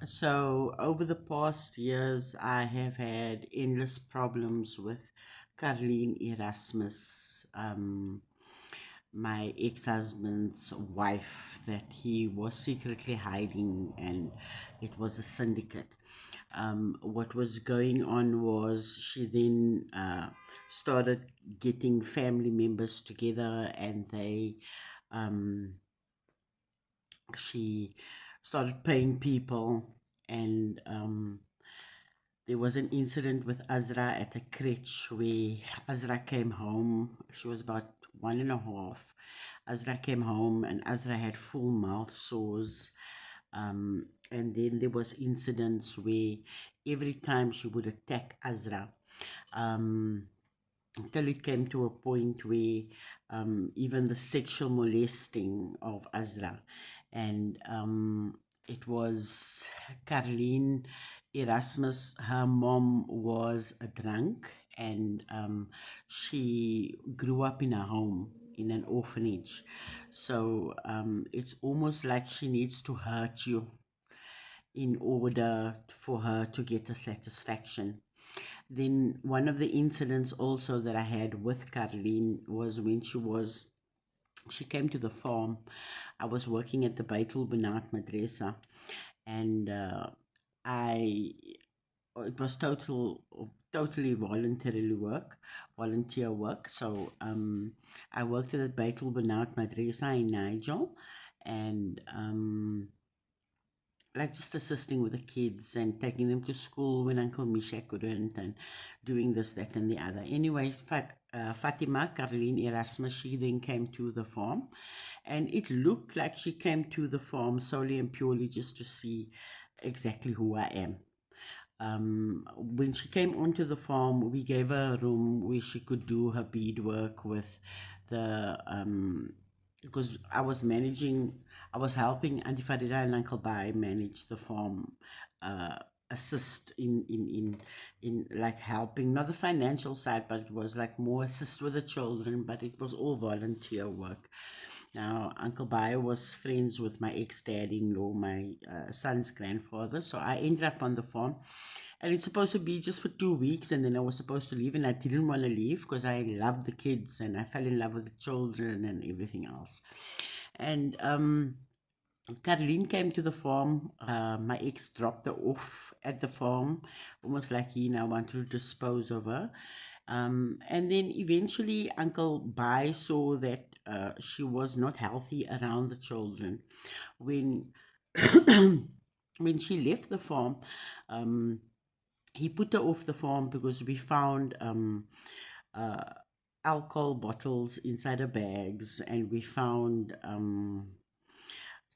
So, over the past years, I have had endless problems with Caroline Erasmus, my ex husband's wife, that he was secretly hiding, and it was a syndicate. What was going on was she then started getting family members together, and um, she started paying people, and there was an incident with Azraah at a crèche where Azraah came home. She was about one and a half. Azraah came home and Azraah had full mouth sores. And then there was incidents where every time she would attack Azraah, um, until it came to a point where even the sexual molesting of Azraah, and it was Caroline Erasmus. Her mom was a drunk, and she grew up in a home, in an orphanage. So it's almost like she needs to hurt you in order for her to get a satisfaction. Then one of the incidents also that I had with Caroline was when she came to the farm. I was working at the Baitul Banat Madrasa, and I it was totally volunteer work. So I worked at the Baitul Banat Madrasa in Nigel, and like just assisting with the kids and taking them to school when Uncle Misha couldn't, and doing this, that, and the other. Anyway, Fatima, Caroline Erasmus, she then came to the farm, and it looked like she came to the farm solely and purely just to see exactly who I am. When she came onto the farm, we gave her a room where she could do her beadwork with the because I was helping Auntie Farida and Uncle Bai manage the farm, uh, assist in like helping, not the financial side, but it was like more assist with the children, but it was all volunteer work. Now, Uncle Bai was friends with my ex-dad-in-law, my son's grandfather, so I ended up on the farm, and it's supposed to be just for 2 weeks, and then I was supposed to leave, and I didn't want to leave because I loved the kids and I fell in love with the children and everything else. And Caroline came to the farm. My ex dropped her off at the farm, almost like he now wanted to dispose of her. And then eventually, Uncle Bai saw that she was not healthy around the children. When when she left the farm, um, he put her off the farm because we found uh, alcohol bottles inside her bags, and we found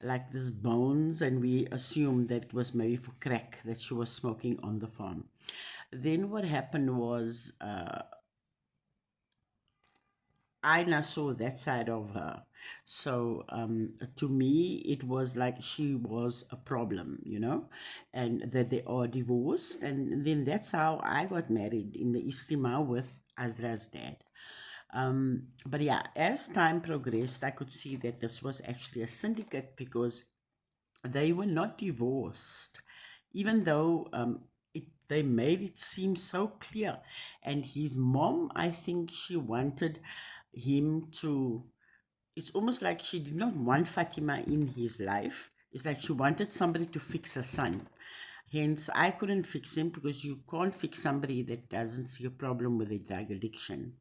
like this bones, and we assumed that it was maybe for crack that she was smoking on the farm. Then what happened was I now saw that side of her. So to me, it was like she was a problem, and that they are divorced. And then that's how I got married in the Istima with Azra's dad. But yeah, as time progressed, I could see that this was actually a syndicate because they were not divorced, even though they made it seem so clear. And his mom, I think she wanted him to, it's almost like she did not want Fatima in his life. It's like she wanted somebody to fix her son. Hence, I couldn't fix him because you can't fix somebody that doesn't see a problem with a drug addiction.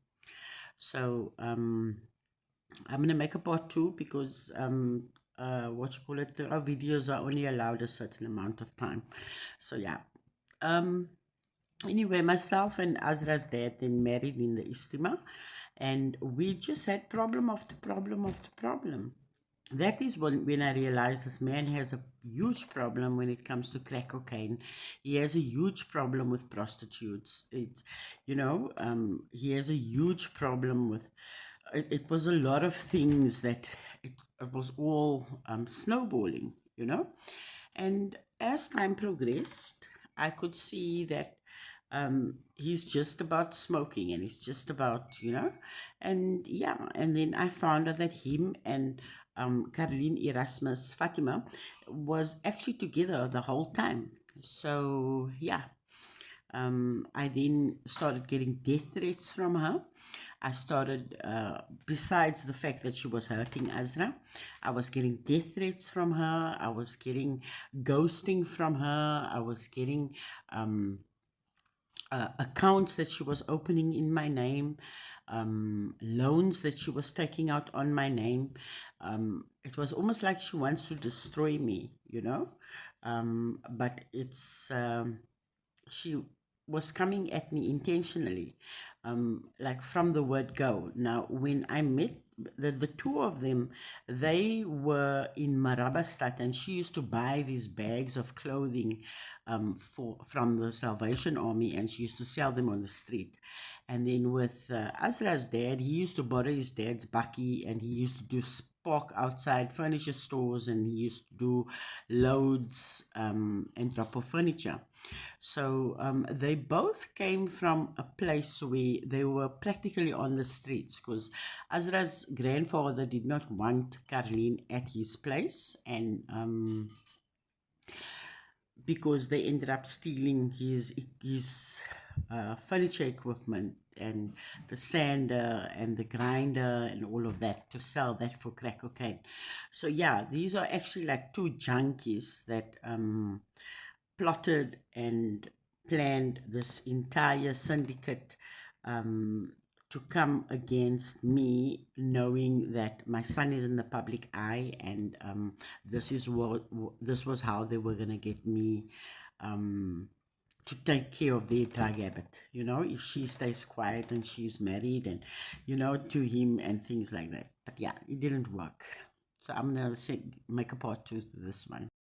So, I'm gonna make a part two because what you call it, our videos are only allowed a certain amount of time. So yeah. Um anyway, myself and Azra's dad then married in the Istima, and we just had problem after problem after problem. That is when I realized this man has a huge problem when it comes to crack cocaine. He has a huge problem with prostitutes. He has a huge problem with it was a lot of things that it was all snowballing, and as time progressed, I could see that he's just about smoking, and he's just about, and yeah, and then I found out that him and Caroline, Erasmus, Fatima, was actually together the whole time. So yeah, I then started getting death threats from her. I started, besides the fact that she was hurting Azra, I was getting death threats from her. I was getting ghosting from her. I was getting accounts that she was opening in my name, loans that she was taking out on my name. It was almost like she wants to destroy me, you know. But she was coming at me intentionally, like from the word go. Now, when I met the two of them, they were in Marabastad, and she used to buy these bags of clothing from the Salvation Army, and she used to sell them on the street. And then with Azra's dad, he used to borrow his dad's bakkie, and he used to do spark outside furniture stores, and he used to do loads and drop off furniture. So they both came from a place where they were practically on the streets, because Azra's grandfather did not want Caroline at his place, and because they ended up stealing his furniture equipment and the sander and the grinder and all of that to sell that for crack cocaine. So yeah, these are actually like two junkies that plotted and planned this entire syndicate um, to come against me, knowing that my son is in the public eye, and this was how they were gonna get me to take care of their drug habit. You know, if she stays quiet and she's married, and to him and things like that. But yeah, it didn't work. So I'm gonna make a part two to this one.